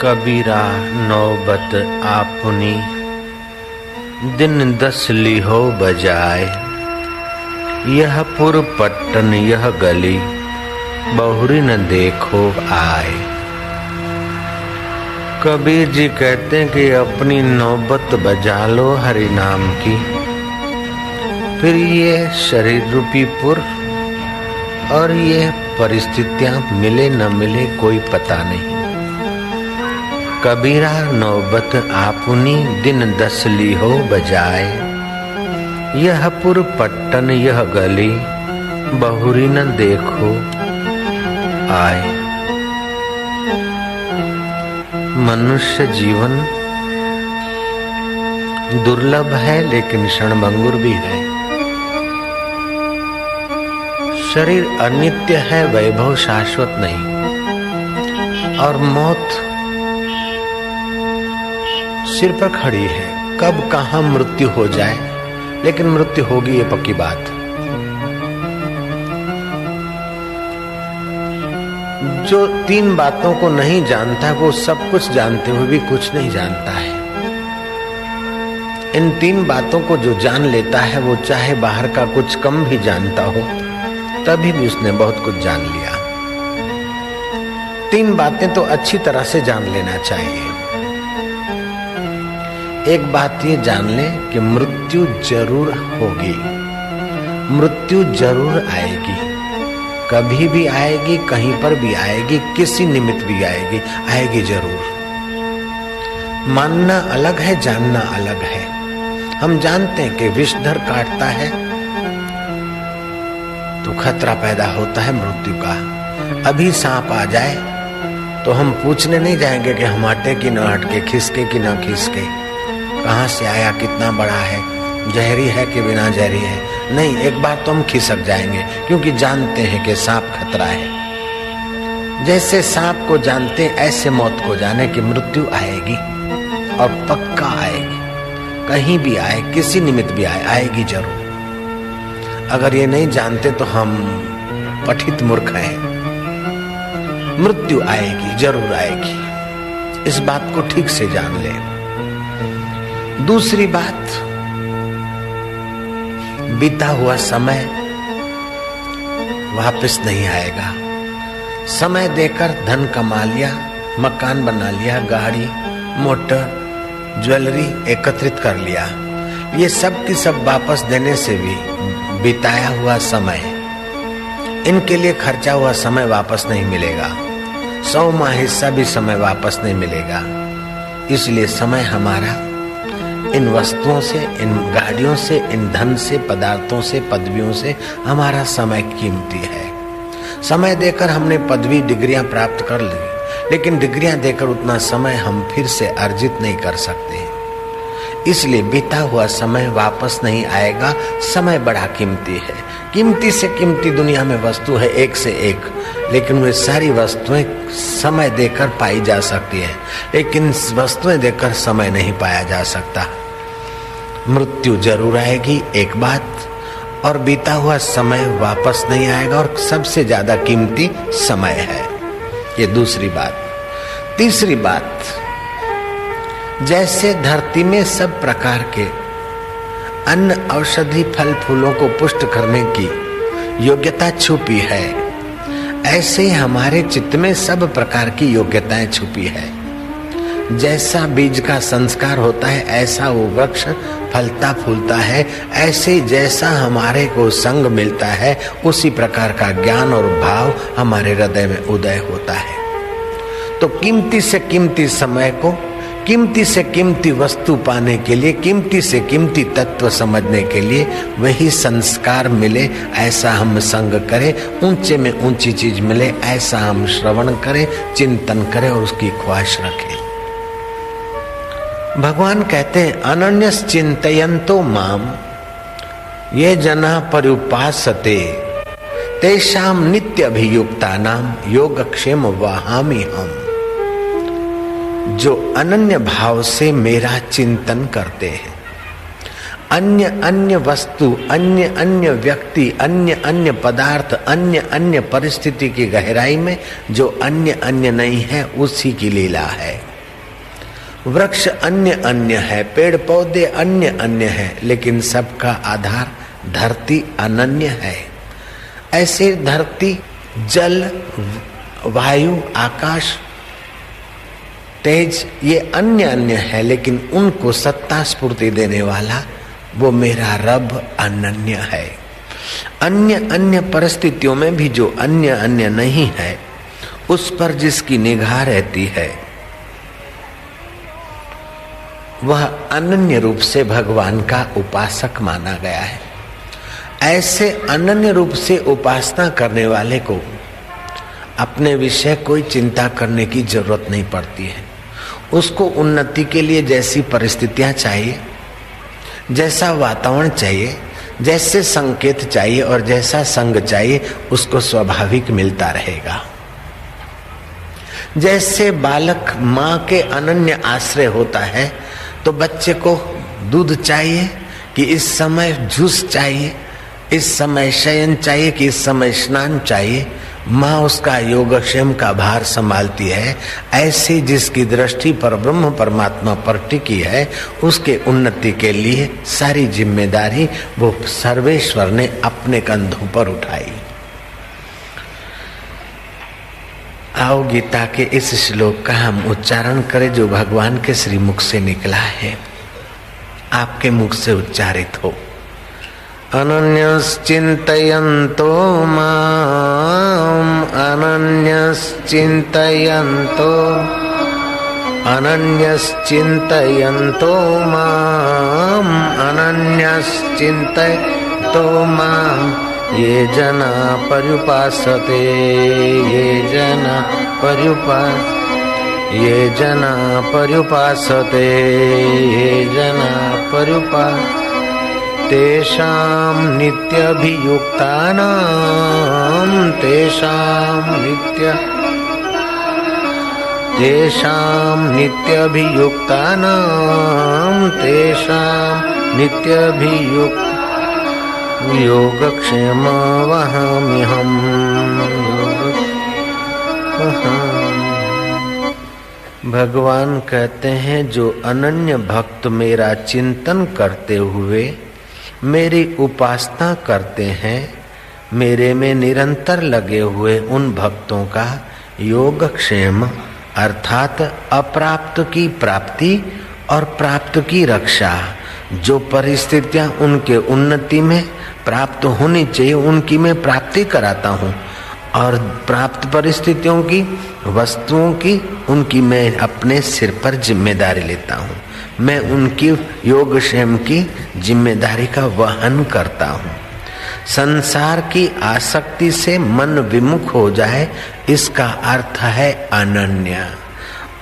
कबीरा नौबत आपनी, दिन 10 लिहो बजाए। यह पुर पट्टन यह गली, बहुरी न देखो आए। कबीर जी कहते हैं कि अपनी नौबत बजा लो हरि नाम की, फिर ये शरीर रूपी पुर और ये परिस्थितियां मिले न मिले कोई पता नहीं। कबीरा नौबत आपनी, दिन 10 लिहो बजाए। यह पुर पट्टन यह गली, बहुरी न देखो आए। मनुष्य जीवन दुर्लभ है लेकिन क्षणभंगुर भी है। शरीर अनित्य है, वैभव शाश्वत नहीं। और मौत सिर पर खड़ी है, कब कहां मृत्यु हो जाए, लेकिन मृत्यु होगी ये पक्की बात। जो 3 बातों को नहीं जानता वो सब कुछ जानते हुए भी कुछ नहीं जानता है। इन 3 बातों को जो जान लेता है वो चाहे बाहर का कुछ कम भी जानता हो तभी भी उसने बहुत कुछ जान लिया। 3 बातें तो अच्छी तरह से जान लेना चाहिए। एक बात ये जान ले कि मृत्यु जरूर होगी, मृत्यु जरूर आएगी, कभी भी आएगी, कहीं पर भी आएगी, किसी निमित्त भी आएगी, आएगी जरूर। मानना अलग है, जानना अलग है। हम जानते हैं कि विषधर काटता है तो खतरा पैदा होता है मृत्यु का। अभी सांप आ जाए तो हम पूछने नहीं जाएंगे कि हम हटे कि न हटके, खिसके कि न खिसके, कहां से आया, कितना बड़ा है, जहरी है कि बिना जहरी है। नहीं, एक बार तो हम खिसक जाएंगे क्योंकि जानते हैं कि सांप खतरा है। जैसे सांप को जानते हैं ऐसे मौत को जाने कि मृत्यु आएगी और पक्का आएगी। कहीं भी आए, किसी निमित्त भी आए, आएगी जरूर। अगर ये नहीं जानते तो हम पठित मूर्ख हैं। मृत्यु आएगी, जरूर आएगी, इस बात को ठीक से जान ले। दूसरी बात, बीता हुआ समय वापस नहीं आएगा। समय देकर धन कमा लिया, मकान बना लिया, गाड़ी मोटर ज्वेलरी एकत्रित कर लिया, ये सब की सब वापस देने से भी बिताया हुआ समय, इनके लिए खर्चा हुआ समय वापस नहीं मिलेगा। 100वां हिस्सा भी समय वापस नहीं मिलेगा। इसलिए समय हमारा इन वस्तुओं से, इन गाड़ियों से, इन धन से, पदार्थों से, पदवियों से हमारा समय कीमती है। समय देकर हमने पदवी डिग्रियां प्राप्त कर ली, लेकिन डिग्रियां देकर उतना समय हम फिर से अर्जित नहीं कर सकते। इसलिए बीता हुआ समय वापस नहीं आएगा। समय बड़ा कीमती है, कीमती से कीमती दुनिया में वस्तु है एक से एक, लेकिन वे सारी वस्तुएं समय देकर पाई जा सकती है, लेकिन वस्तुएं देकर समय नहीं पाया जा सकता। मृत्यु जरूर आएगी एक बात, और बीता हुआ समय वापस नहीं आएगा, और सबसे ज्यादा कीमती समय है, ये दूसरी बात। तीसरी बात, जैसे धरती में सब प्रकार के अन्न, औषधि, फल फूलों को पुष्ट करने की योग्यता छुपी है, ऐसे ही हमारे चित्त में सब प्रकार की योग्यताएं छुपी है। जैसा बीज का संस्कार होता है ऐसा वो वृक्ष फलता फूलता है, ऐसे जैसा हमारे को संग मिलता है उसी प्रकार का ज्ञान और भाव हमारे हृदय में उदय होता है। तो कीमती से कीमती समय को, कीमती से कीमती वस्तु पाने के लिए, कीमती से कीमती तत्व समझने के लिए वही संस्कार मिले ऐसा हम संग करें, ऊंचे में ऊंची चीज मिले ऐसा हम श्रवण करें, चिंतन करें और उसकी ख्वाहिश रखें। भगवान कहते हैं अनन्यस चिंतयन्तो माम ये जना पर्युपासते तेषाम नित्य अभियुक्तानाम योगक्षेम वहामि हम। जो अनन्य भाव से मेरा चिंतन करते हैं, अन्य अन्य वस्तु, अन्य अन्य व्यक्ति, अन्य अन्य पदार्थ, अन्य अन्य परिस्थिति की गहराई में जो अन्य अन्य नहीं है उसी की लीला है। वृक्ष अन्य अन्य है, पेड़ पौधे अन्य अन्य है, लेकिन सबका आधार धरती अनन्य है। ऐसे धरती, जल, वायु, आकाश, तेज ये अन्य अन्य है, लेकिन उनको सत्ता स्फूर्ति देने वाला वो मेरा रब अनन्य है। अन्य अन्य परिस्थितियों में भी जो अन्य अन्य नहीं है, उस पर जिसकी निगाह रहती है, वह अनन्य रूप से भगवान का उपासक माना गया है। ऐसे अनन्य रूप से उपासना करने वाले को अपने विषय कोई चिंता करने की जरूरत नहीं पड़ती है। उसको उन्नति के लिए जैसी परिस्थितियां चाहिए, जैसा वातावरण चाहिए, जैसे संकेत चाहिए और जैसा संग चाहिए, उसको स्वाभाविक मिलता रहेगा। जैसे बालक माँ के अनन्य आश्रय होता है, तो बच्चे को दूध चाहिए कि इस समय जूस चाहिए, इस समय शयन चाहिए कि इस समय स्नान चाहिए, माँ उसका योगक्षेम का भार संभालती है। ऐसे जिसकी दृष्टि पर ब्रह्म परमात्मा पर टिकी है, उसके उन्नति के लिए सारी जिम्मेदारी वो सर्वेश्वर ने अपने कंधों पर उठाई। आओ गीता के इस श्लोक का हम उच्चारण करें जो भगवान के श्रीमुख से निकला है, आपके मुख से उच्चारित हो। अनन्यश्चिन्तयन्तो माम्, अनन्यश्चिन्तयन्तो माम्, अनन्यश्चिन्तयन्तो माम्, ये जना पर्युपासते, ये जना पर्युपासते, ये जना तेषां नित्यभियुक्तानां, तेषां नित्यभियुक्त योगक्षेम वहाम्यहम्। भगवान कहते हैं जो अनन्य भक्त मेरा चिंतन करते हुए मेरी उपासना करते हैं, मेरे में निरंतर लगे हुए उन भक्तों का योगक्षेम अर्थात अप्राप्त की प्राप्ति और प्राप्त की रक्षा, जो परिस्थितियां उनके उन्नति में प्राप्त होनी चाहिए उनकी मैं प्राप्ति कराता हूँ, और प्राप्त परिस्थितियों की, वस्तुओं की, उनकी मैं अपने सिर पर जिम्मेदारी लेता हूँ। मैं उनकी योगक्षेम की जिम्मेदारी का वहन करता हूँ। संसार की आसक्ति से मन विमुख हो जाए, इसका अर्थ है अनन्य,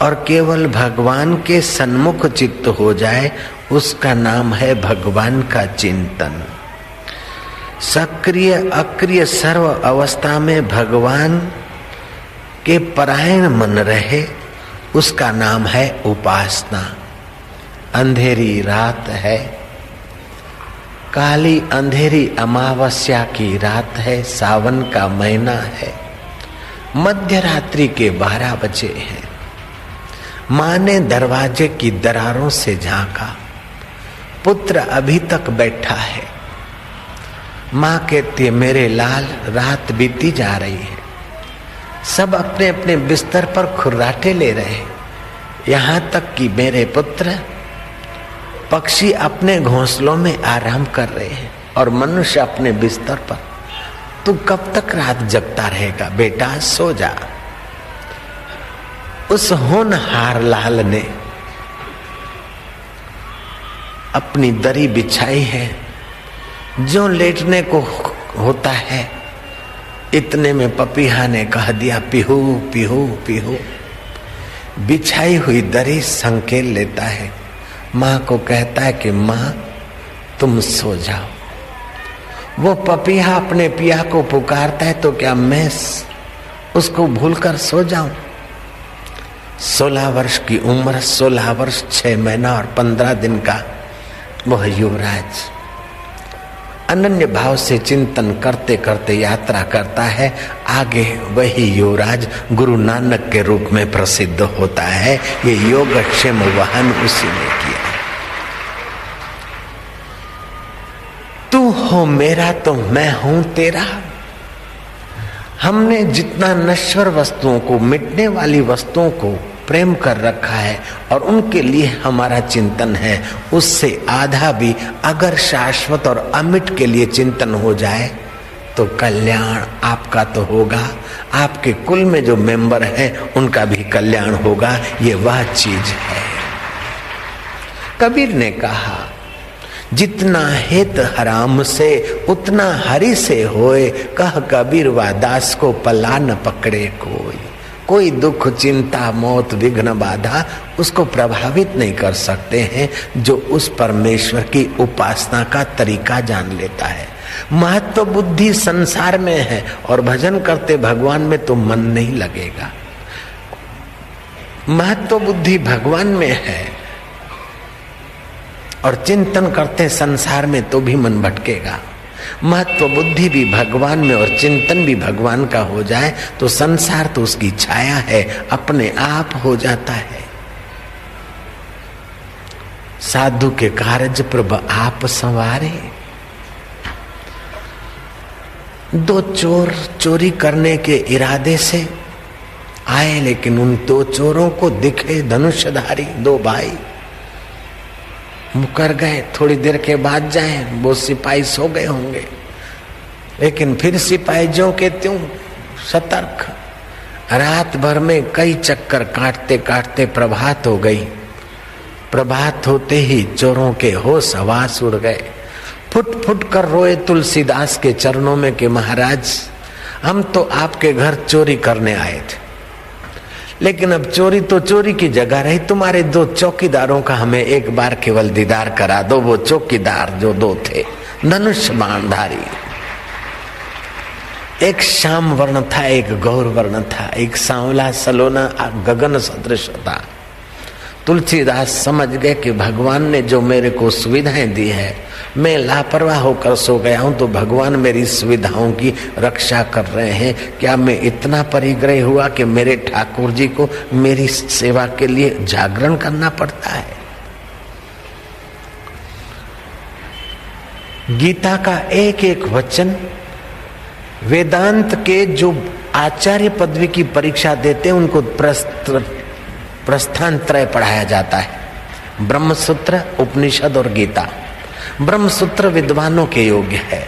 और केवल भगवान के सन्मुख चित्त हो जाए, उसका नाम है भगवान का चिंतन। सक्रिय अक्रिय सर्व अवस्था में भगवान के परायण मन रहे, उसका नाम है उपासना। अंधेरी रात है, काली अंधेरी अमावस्या की रात है, सावन का महीना है, मध्य रात्रि के 12 बजे हैं। माँ ने दरवाजे की दरारों से झांका, पुत्र अभी तक बैठा है। माँ कहती है मेरे लाल, रात बीती जा रही है, सब अपने अपने बिस्तर पर खुर्राटे ले रहे हैं, यहाँ तक कि मेरे पुत्र पक्षी अपने घोंसलों में आराम कर रहे हैं और मनुष्य अपने बिस्तर पर। तू कब तक रात जगता रहेगा बेटा, सो जा। उस होनहार लाल ने अपनी दरी बिछाई है, जो लेटने को होता है इतने में पपीहा ने कह दिया पीहू पीहू पीहू। बिछाई हुई दरी संकेल लेता है, माँ को कहता है कि माँ तुम सो जाओ। वो पपीहा अपने पिया को पुकारता है, तो क्या मैं उसको भूलकर सो जाऊं? 16 वर्ष की उम्र, 16 वर्ष 6 महीना और 15 दिन का वह युवराज अनन्य भाव से चिंतन करते करते यात्रा करता है आगे, वही युवराज गुरु नानक के रूप में प्रसिद्ध होता है। ये योगक्षेम वहन उसी ने किया। तू हो मेरा तो मैं हूं तेरा। हमने जितना नश्वर वस्तुओं को, मिटने वाली वस्तुओं को प्रेम कर रखा है और उनके लिए हमारा चिंतन है, उससे आधा भी अगर शाश्वत और अमिट के लिए चिंतन हो जाए तो कल्याण आपका तो होगा, आपके कुल में जो मेंबर हैं उनका भी कल्याण होगा। ये वह चीज है। कबीर ने कहा, जितना हित हराम से उतना हरि से होए, कह कबीर वा दास को पला न पकड़े कोई। कोई दुख, चिंता, मौत, विघ्न, बाधा उसको प्रभावित नहीं कर सकते हैं जो उस परमेश्वर की उपासना का तरीका जान लेता है। महत्व बुद्धि संसार में है और भजन करते भगवान में तो मन नहीं लगेगा। महत्व बुद्धि भगवान में है और चिंतन करते संसार में तो भी मन भटकेगा। महत्व बुद्धि भी भगवान में और चिंतन भी भगवान का हो जाए तो संसार तो उसकी छाया है, अपने आप हो जाता है। साधु के कारज प्रभ आप संवारे। दो चोर चोरी करने के इरादे से आए, लेकिन उन दो चोरों को दिखे धनुषधारी दो भाई, मुकर गए। थोड़ी देर के बाद जाए, वो सिपाही सो गए होंगे, लेकिन फिर सिपाही ज्यों के त्यों सतर्क। रात भर में कई चक्कर काटते काटते प्रभात हो गई। प्रभात होते ही चोरों के होश हवास उड़ गए। फुट फुट कर रोए तुलसीदास के चरणों में कि महाराज, हम तो आपके घर चोरी करने आए थे, लेकिन अब चोरी तो चोरी की जगह रही। तुम्हारे दो चौकीदारों का हमें एक बार केवल दीदार करा दो। वो चौकीदार जो दो थे, धनुष बाणधारी, एक श्याम वर्ण था, एक गौर वर्ण था, एक सांवला सलोना गगन सदृश था। तुलसीदास समझ गए कि भगवान ने जो मेरे को सुविधाएं दी है, मैं लापरवाह होकर सो गया हूं तो भगवान मेरी सुविधाओं की रक्षा कर रहे हैं। क्या मैं इतना परिग्रह हुआ कि मेरे ठाकुर जी को मेरी सेवा के लिए जागरण करना पड़ता है। गीता का एक एक वचन, वेदांत के जो आचार्य पदवी की परीक्षा देते हैं उनको प्रस्थान त्रय पढ़ाया जाता है। ब्रह्मसूत्र, उपनिषद और गीता। ब्रह्मसूत्र विद्वानों के योग्य है,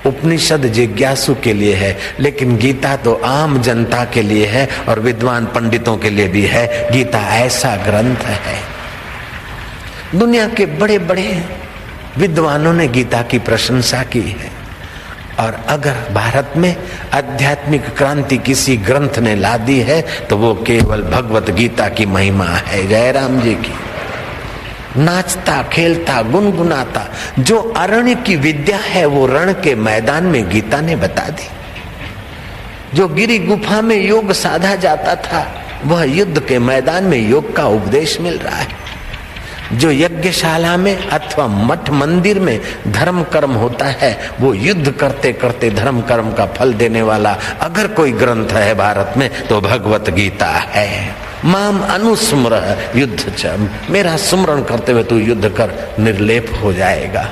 उपनिषद जिज्ञासु के लिए है, लेकिन गीता तो आम जनता के लिए है और विद्वान पंडितों के लिए भी है। गीता ऐसा ग्रंथ है, दुनिया के बड़े बड़े विद्वानों ने गीता की प्रशंसा की है। और अगर भारत में आध्यात्मिक क्रांति किसी ग्रंथ ने ला दी है तो वो केवल भगवत गीता की महिमा है। जयराम जी की। नाचता खेलता गुनगुनाता जो अरण्य की विद्या है वो रण के मैदान में गीता ने बता दी। जो गिरी गुफा में योग साधा जाता था वह युद्ध के मैदान में योग का उपदेश मिल रहा है। जो यज्ञशाला में अथवा मठ मंदिर में धर्म कर्म होता है वो युद्ध करते करते धर्म कर्म का फल देने वाला अगर कोई ग्रंथ है भारत में तो भगवत गीता है। माम अनुस्मर युद्ध च, मेरा सुमरण करते हुए तू युद्ध कर, निर्लेप हो जाएगा।